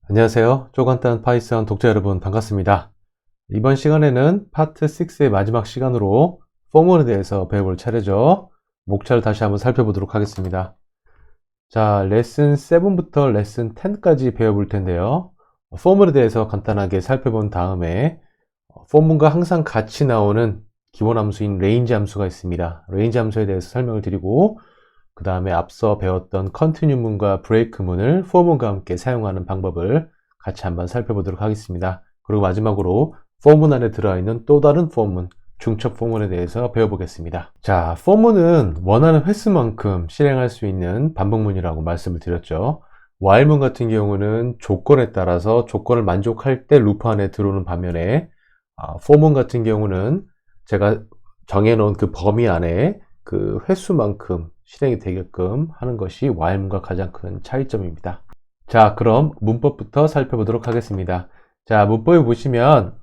안녕하세요. 쪼간단 파이썬 독자 여러분 반갑습니다. 이번 시간에는 파트 6의 마지막 시간으로 폼에 대해서 배워볼 차례죠. 목차를 다시 한번 살펴보도록 하겠습니다. 자, 레슨 7부터 레슨 10까지 배워볼 텐데요. 폼에 대해서 간단하게 살펴본 다음에 폼과 항상 같이 나오는 기본 함수인 range 함수가 있습니다. range 함수에 대해서 설명을 드리고 그 다음에 앞서 배웠던 continue 문과 break 문을 for문과 함께 사용하는 방법을 같이 한번 살펴보도록 하겠습니다. 그리고 마지막으로 for문 안에 들어있는 또 다른 for문, 중첩 for문에 대해서 배워보겠습니다. 자, for문은 원하는 횟수만큼 실행할 수 있는 반복문이라고 말씀을 드렸죠. while문 같은 경우는 조건에 따라서 조건을 만족할 때 루프 안에 들어오는 반면에 for문 같은 경우는 제가 정해놓은 그 범위 안에 그 횟수만큼 실행이 되게끔 하는 것이 while문과 가장 큰 차이점입니다. 자, 그럼 문법부터 살펴보도록 하겠습니다. 자, 문법에 보시면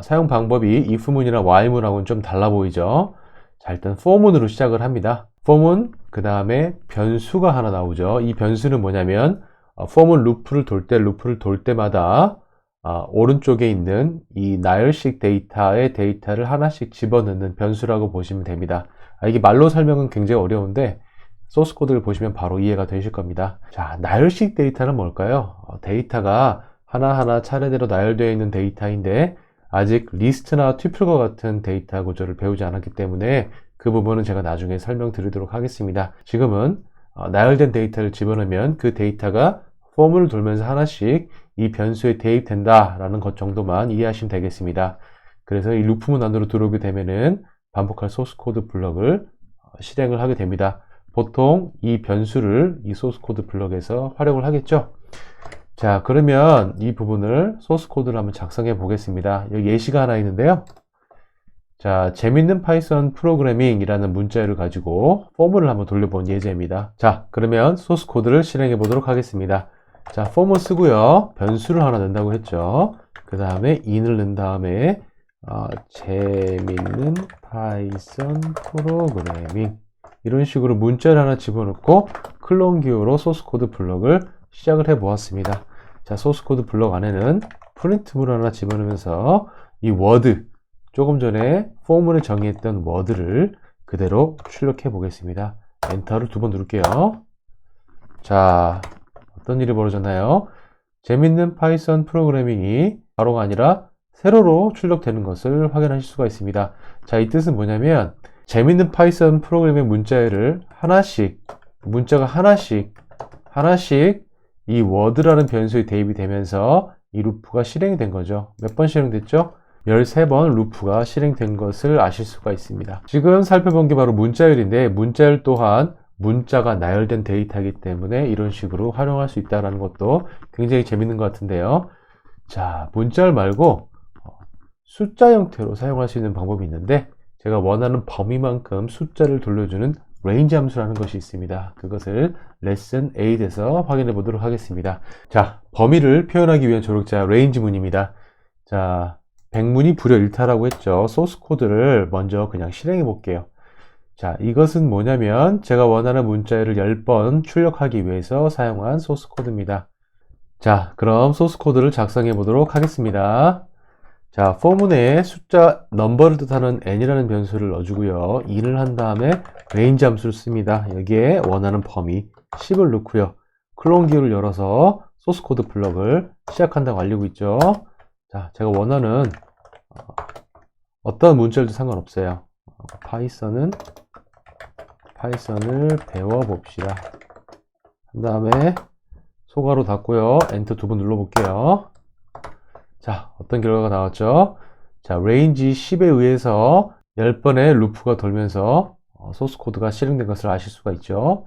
사용 방법이 if문이나 while문하고는 좀 달라 보이죠. 자, 일단 for문으로 시작을 합니다. for문, 그 다음에 변수가 하나 나오죠. 이 변수는 뭐냐면 for문 루프를 돌 때마다 오른쪽에 있는 이 나열식 데이터의 데이터를 하나씩 집어넣는 변수라고 보시면 됩니다. 이게 말로 설명은 굉장히 어려운데 소스 코드를 보시면 바로 이해가 되실 겁니다. 자, 나열식 데이터는 뭘까요? 데이터가 하나하나 차례대로 나열되어 있는 데이터인데 아직 리스트나 튜플과 같은 데이터 구조를 배우지 않았기 때문에 그 부분은 제가 나중에 설명드리도록 하겠습니다. 지금은 나열된 데이터를 집어넣으면 그 데이터가 폼을 돌면서 하나씩 이 변수에 대입된다 라는 것 정도만 이해하시면 되겠습니다. 그래서 이 루프문 안으로 들어오게 되면은 반복할 소스 코드 블럭을 실행을 하게 됩니다. 보통 이 변수를 이 소스 코드 블럭에서 활용을 하겠죠. 자, 그러면 이 부분을 소스 코드를 한번 작성해 보겠습니다. 여기 예시가 하나 있는데요. 자, 재밌는 파이썬 프로그래밍이라는 문자열을 가지고 폼을 한번 돌려본 예제입니다. 자, 그러면 소스 코드를 실행해 보도록 하겠습니다. 자, 폼을 쓰고요. 변수를 하나 넣는다고 했죠. 그 다음에 in을 넣은 다음에 재밌는 파이썬 프로그래밍 이런 식으로 문자를 하나 집어넣고 클론 기호로 소스 코드 블럭을 시작을 해 보았습니다. 자, 소스 코드 블럭 안에는 프린트문을 하나 집어넣으면서 이 워드, 조금 전에 포문에 정의했던 워드를 그대로 출력해 보겠습니다. 엔터를 2번 누를게요. 자, 어떤 일이 벌어졌나요? 재밌는 파이썬 프로그래밍이 바로가 아니라 세로로 출력되는 것을 확인하실 수가 있습니다. 자, 이 뜻은 뭐냐면 재밌는 파이썬 프로그래밍 문자를 문자가 하나씩 이 워드라는 변수에 대입이 되면서 이 루프가 실행이 된 거죠. 몇 번 실행됐죠? 13번 루프가 실행된 것을 아실 수가 있습니다. 지금 살펴본 게 바로 문자열인데 문자열 또한 문자가 나열된 데이터이기 때문에 이런 식으로 활용할 수 있다는 것도 굉장히 재밌는 것 같은데요. 자, 문자열 말고 숫자 형태로 사용할 수 있는 방법이 있는데 제가 원하는 범위만큼 숫자를 돌려주는 range 함수라는 것이 있습니다. 그것을 레슨 8에서 확인해 보도록 하겠습니다. 자, 범위를 표현하기 위한 조력자 range 문입니다. 자, 100문이 불여 일타라고 했죠. 소스 코드를 먼저 그냥 실행해 볼게요. 자, 이것은 뭐냐면 제가 원하는 문자열을 10번 출력하기 위해서 사용한 소스 코드입니다. 자, 그럼 소스 코드를 작성해 보도록 하겠습니다. 자, 포문에 숫자 넘버를 뜻하는 n이라는 변수를 넣어주고요. in을 한 다음에 range 함수를 씁니다. 여기에 원하는 범위 10을 넣고요. 클론 기호를 열어서 소스 코드 블럭을 시작한다고 알리고 있죠. 자, 제가 원하는 어떤 문자열도 상관없어요. 파이썬을 배워봅시다. 한 다음에 소괄호 닫고요. 엔터 2번 눌러볼게요. 자, 어떤 결과가 나왔죠? 자, range 10에 의해서 10번의 루프가 돌면서 소스 코드가 실행된 것을 아실 수가 있죠.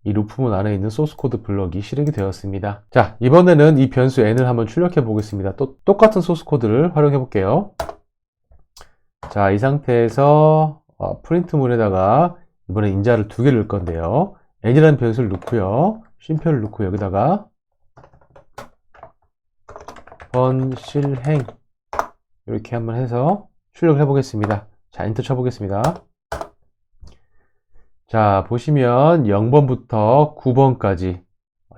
이 루프문 안에 있는 소스 코드 블럭이 실행이 되었습니다. 자, 이번에는 이 변수 n을 한번 출력해 보겠습니다. 또 똑같은 소스 코드를 활용해 볼게요. 자, 이 상태에서 프린트문에다가 이번에 인자를 2개를 넣을 건데요. n이라는 변수를 넣고요. 쉼표를 넣고 여기다가 실행 이렇게 한번 해서 출력을 해 보겠습니다. 자, 엔터 쳐 보겠습니다. 자, 보시면 0번부터 9번까지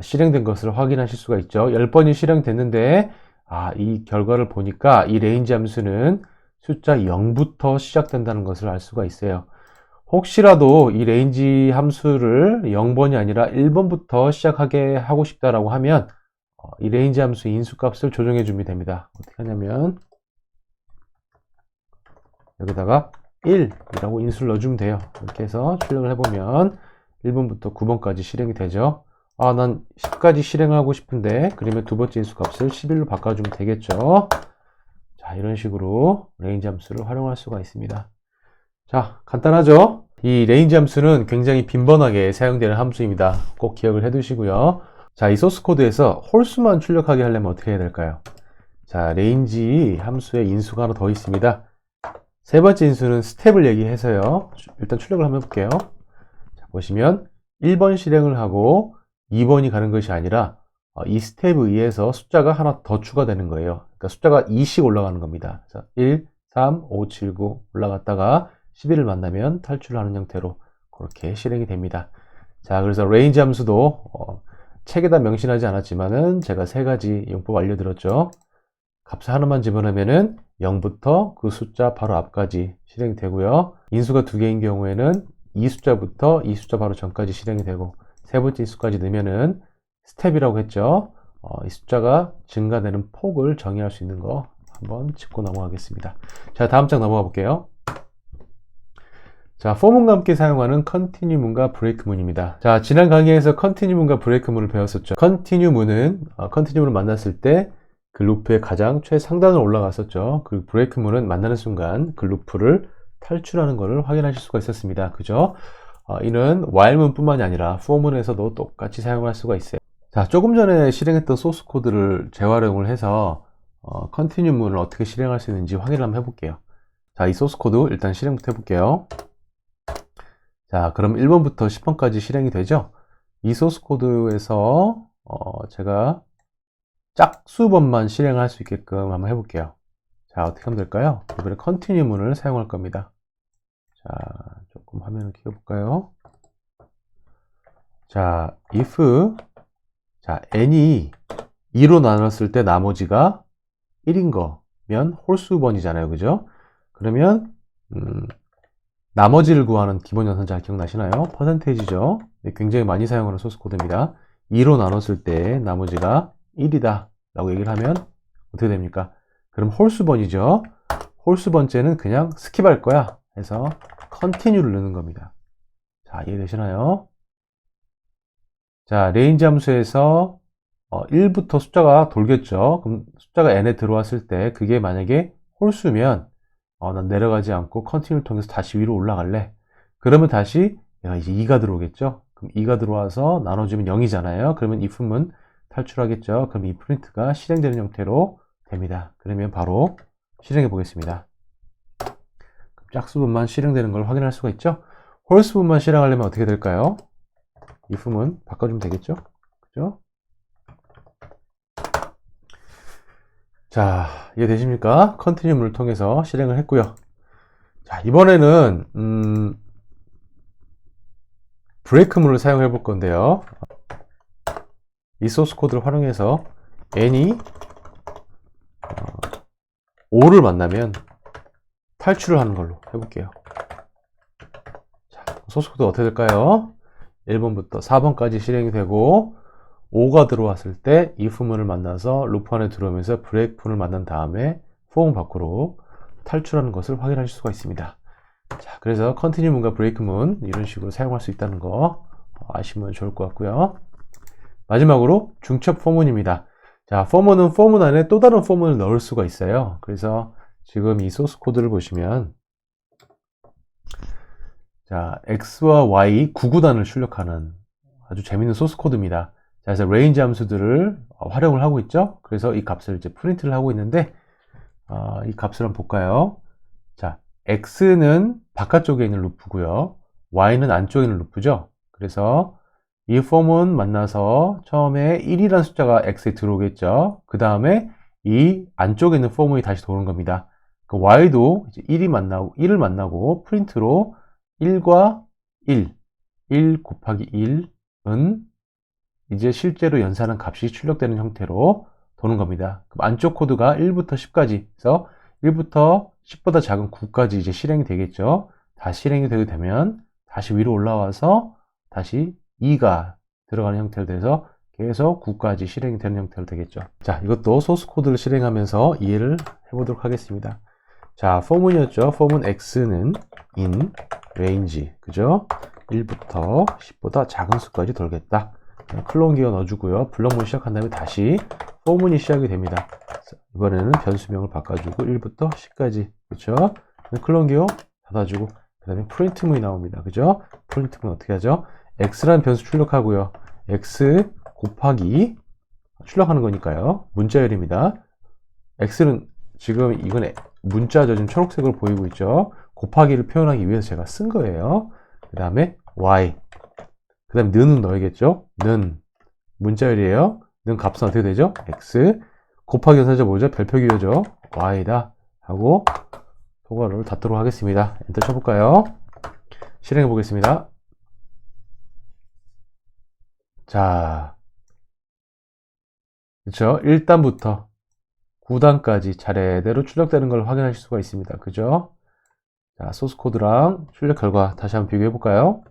실행된 것을 확인하실 수가 있죠. 10번이 실행됐는데 이 결과를 보니까 이 range 함수는 숫자 0부터 시작된다는 것을 알 수가 있어요. 혹시라도 이 range 함수를 0번이 아니라 1번부터 시작하게 하고 싶다라고 하면 이 range 함수 인수값을 조정해 주면 됩니다. 어떻게 하냐면 여기다가 1이라고 인수를 넣어주면 돼요. 이렇게 해서 출력을 해보면 1번부터 9번까지 실행이 되죠. 난 10까지 실행하고 싶은데 그러면 두 번째 인수값을 11로 바꿔주면 되겠죠. 자, 이런 식으로 range 함수를 활용할 수가 있습니다. 자, 간단하죠? 이 range 함수는 굉장히 빈번하게 사용되는 함수입니다. 꼭 기억을 해 두시고요. 자, 이 소스 코드에서 홀수만 출력하게 하려면 어떻게 해야 될까요? 자, range 함수에 인수가 하나 더 있습니다. 세 번째 인수는 스텝을 얘기해서요. 일단 출력을 한번 해볼게요. 자, 보시면 1번 실행을 하고 2번이 가는 것이 아니라 이 스텝에 의해서 숫자가 하나 더 추가되는 거예요. 그러니까 숫자가 2씩 올라가는 겁니다. 그래서 1, 3, 5, 7, 9 올라갔다가 11을 만나면 탈출을 하는 형태로 그렇게 실행이 됩니다. 자, 그래서 range 함수도 책에다 명시하지 않았지만은 제가 세 가지 용법 알려드렸죠. 값을 하나만 집어넣으면은 0부터 그 숫자 바로 앞까지 실행이 되고요. 인수가 두 개인 경우에는 이 숫자부터 이 숫자 바로 전까지 실행이 되고 세 번째 인수까지 넣으면은 스텝이라고 했죠. 이 숫자가 증가되는 폭을 정의할 수 있는 거 한번 짚고 넘어가겠습니다. 자, 다음 장 넘어가 볼게요. 자, for 문과 함께 사용하는 continue 문과 break 문입니다. 자, 지난 강의에서 continue 문과 break 문을 배웠었죠. continue 문은 continue 문을 만났을 때 그 루프의 가장 최상단으로 올라갔었죠. 그 break 문은 만나는 순간 그 루프를 탈출하는 것을 확인하실 수가 있었습니다. 그죠? 이는 while 문뿐만이 아니라 for 문에서도 똑같이 사용할 수가 있어요. 자, 조금 전에 실행했던 소스 코드를 재활용을 해서 continue 문을 어떻게 실행할 수 있는지 확인을 한번 해볼게요. 자, 이 소스 코드 일단 실행부터 해볼게요. 자, 그럼 1번부터 10번까지 실행이 되죠? 이 소스 코드에서 제가 짝수번만 실행할 수 있게끔 한번 해볼게요. 자, 어떻게 하면 될까요? 이번에 continue 문을 사용할 겁니다. 자, 조금 화면을 키워볼까요? 자, if 자, n이 2로 나눴을 때 나머지가 1인 거면 홀수번이잖아요. 그죠? 그러면 나머지를 구하는 기본 연산 잘 기억나시나요? 퍼센테이지죠. 굉장히 많이 사용하는 소스 코드입니다. 2로 나눴을 때 나머지가 1이다 라고 얘기를 하면 어떻게 됩니까? 그럼 홀수번이죠. 홀수번째는 그냥 스킵할 거야 해서 continue를 넣는 겁니다. 자, 이해되시나요? 자, range 함수에서 1부터 숫자가 돌겠죠. 그럼 숫자가 n에 들어왔을 때 그게 만약에 홀수면 난 내려가지 않고 continue를 통해서 다시 위로 올라갈래. 그러면 다시 얘가 이제 2가 들어오겠죠. 그럼 2가 들어와서 나눠주면 0이잖아요. 그러면 if문 탈출하겠죠. 그럼 이 프린트가 실행되는 형태로 됩니다. 그러면 바로 실행해 보겠습니다. 짝수분만 실행되는 걸 확인할 수가 있죠. 홀수분만 실행하려면 어떻게 될까요? if문 바꿔주면 되겠죠. 그죠? 자, 이해되십니까? 컨티뉴문을 통해서 실행을 했고요. 자, 이번에는 브레이크문을 사용해 볼 건데요. 이 소스 코드를 활용해서 n이 5를 만나면 탈출을 하는 걸로 해볼게요. 자, 소스 코드 어떻게 될까요? 1번부터 4번까지 실행이 되고 5가 들어왔을 때 if문을 만나서 루프 안에 들어오면서 브레이크문을 만난 다음에 for 밖으로 탈출하는 것을 확인하실 수가 있습니다. 자, 그래서 continue 문과 break 문 이런 식으로 사용할 수 있다는 거 아시면 좋을 것 같고요. 마지막으로 중첩 for 문입니다. 자, for 문은 for 문 안에 또 다른 for 문을 넣을 수가 있어요. 그래서 지금 이 소스 코드를 보시면 자, x와 y 9구단을 출력하는 아주 재밌는 소스 코드입니다. 자, 그래서 range 함수들을 활용을 하고 있죠. 그래서 이 값을 이제 프린트를 하고 있는데 이 값을 한번 볼까요? 자, x는 바깥쪽에 있는 루프고요. y는 안쪽에 있는 루프죠. 그래서 이 form은 만나서 처음에 1이라는 숫자가 x에 들어오겠죠. 그 다음에 이 안쪽에 있는 form이 다시 도는 겁니다. 그 y도 이제 1을 만나고 프린트로 1과 1 곱하기 1은 이제 실제로 연산한 값이 출력되는 형태로 도는 겁니다. 그럼 안쪽 코드가 1부터 10까지 해서 1부터 10보다 작은 9까지 이제 실행이 되겠죠. 다 실행이 되게 되면 다시 위로 올라와서 다시 2가 들어가는 형태로 돼서 계속 9까지 실행이 되는 형태로 되겠죠. 자, 이것도 소스 코드를 실행하면서 이해를 해보도록 하겠습니다. 자, for문이었죠. for문 x는 in range, 그죠? 1부터 10보다 작은 수까지 돌겠다. 클론 기어 넣어주고요. 블럭문 시작한 다음에 다시 for문이 시작이 됩니다. 이번에는 변수명을 바꿔주고 1부터 10까지, 그렇죠? 클론 기어 닫아주고 그 다음에 프린트 문이 나옵니다. 그죠? 프린트 문 어떻게 하죠? x라는 변수 출력하고요. x 곱하기 출력하는 거니까요. 문자열입니다. x는 지금 이건 문자죠. 지금 초록색으로 보이고 있죠. 곱하기를 표현하기 위해서 제가 쓴 거예요. 그 다음에 y, 그 다음에 는은 넣어야겠죠. 는 문자열이에요. 는 값은 어떻게 되죠? x 곱하기 연산자 뭐죠? 별표 기호죠. y다 하고 소괄호를 닫도록 하겠습니다. 엔터 쳐볼까요? 실행해 보겠습니다. 자, 그쵸? 1단부터 9단까지 차례대로 출력되는 걸 확인하실 수가 있습니다. 그죠? 자, 소스 코드랑 출력 결과 다시 한번 비교해 볼까요?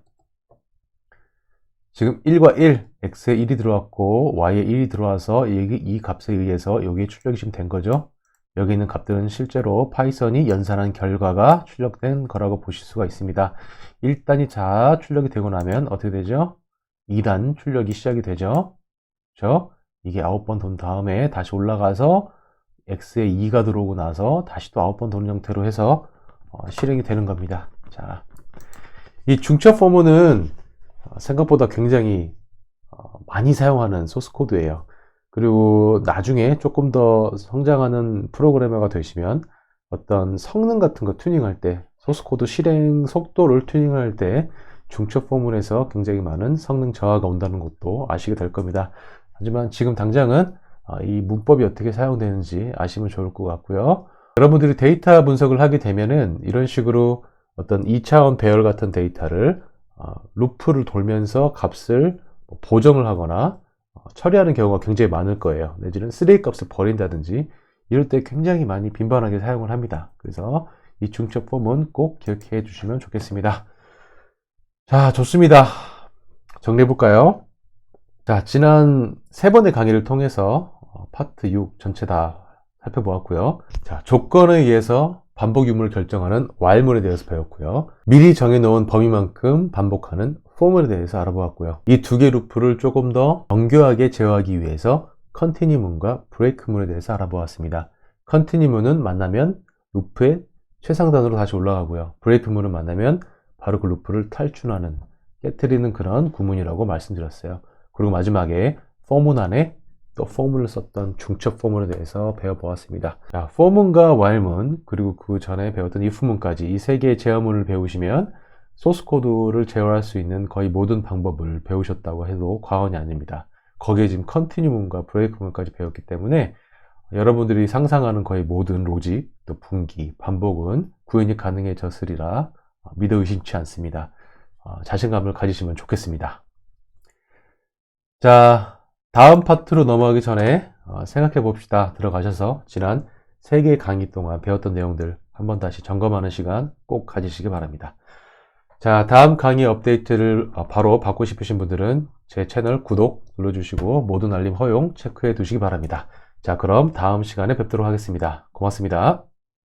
지금 1과 1, x에 1이 들어왔고 y에 1이 들어와서 이 값에 의해서 여기에 출력이 지금 된 거죠. 여기 있는 값들은 실제로 파이썬이 연산한 결과가 출력된 거라고 보실 수가 있습니다. 1단이 다 출력이 되고 나면 어떻게 되죠? 2단 출력이 시작이 되죠. 그렇죠? 이게 9번 돈 다음에 다시 올라가서 x에 2가 들어오고 나서 다시 또 9번 도는 형태로 해서 실행이 되는 겁니다. 자, 이 중첩 포문은 생각보다 굉장히 많이 사용하는 소스 코드예요. 그리고 나중에 조금 더 성장하는 프로그래머가 되시면 어떤 성능 같은 거 튜닝할 때, 소스 코드 실행 속도를 튜닝할 때 중첩 포문에서 굉장히 많은 성능 저하가 온다는 것도 아시게 될 겁니다. 하지만 지금 당장은 이 문법이 어떻게 사용되는지 아시면 좋을 것 같고요. 여러분들이 데이터 분석을 하게 되면은 이런 식으로 어떤 2차원 배열 같은 데이터를 루프를 돌면서 값을 보정을 하거나 처리하는 경우가 굉장히 많을 거예요. 내지는 쓰레기 값을 버린다든지 이럴 때 굉장히 많이 빈번하게 사용을 합니다. 그래서 이 중첩 폼은 꼭 기억해 주시면 좋겠습니다. 자, 좋습니다. 정리해 볼까요? 자, 지난 3번의 강의를 통해서 파트 6 전체 다 살펴보았고요. 자, 조건에 의해서 반복 유무를 결정하는 while문에 대해서 배웠고요. 미리 정해놓은 범위만큼 반복하는 for문에 대해서 알아보았고요. 이 두 개 루프를 조금 더 정교하게 제어하기 위해서 continue문과 break문에 대해서 알아보았습니다. continue문은 만나면 루프의 최상단으로 다시 올라가고요. break문은 만나면 바로 그 루프를 탈출하는, 깨트리는 그런 구문이라고 말씀드렸어요. 그리고 마지막에 for문 안에 또 포문을 썼던 중첩 포문에 대해서 배워보았습니다. 자, for문과 while문, 그리고 그 전에 배웠던 if문까지 이 세 개의 제어문을 배우시면 소스 코드를 제어할 수 있는 거의 모든 방법을 배우셨다고 해도 과언이 아닙니다. 거기에 지금 continue문과 break문까지 배웠기 때문에 여러분들이 상상하는 거의 모든 로직, 또 분기, 반복은 구현이 가능해졌으리라 믿어 의심치 않습니다. 자신감을 가지시면 좋겠습니다. 자, 다음 파트로 넘어가기 전에 생각해 봅시다. 들어가셔서 지난 3개의 강의 동안 배웠던 내용들 한번 다시 점검하는 시간 꼭 가지시기 바랍니다. 자, 다음 강의 업데이트를 바로 받고 싶으신 분들은 제 채널 구독 눌러주시고 모든 알림 허용 체크해 두시기 바랍니다. 자, 그럼 다음 시간에 뵙도록 하겠습니다. 고맙습니다.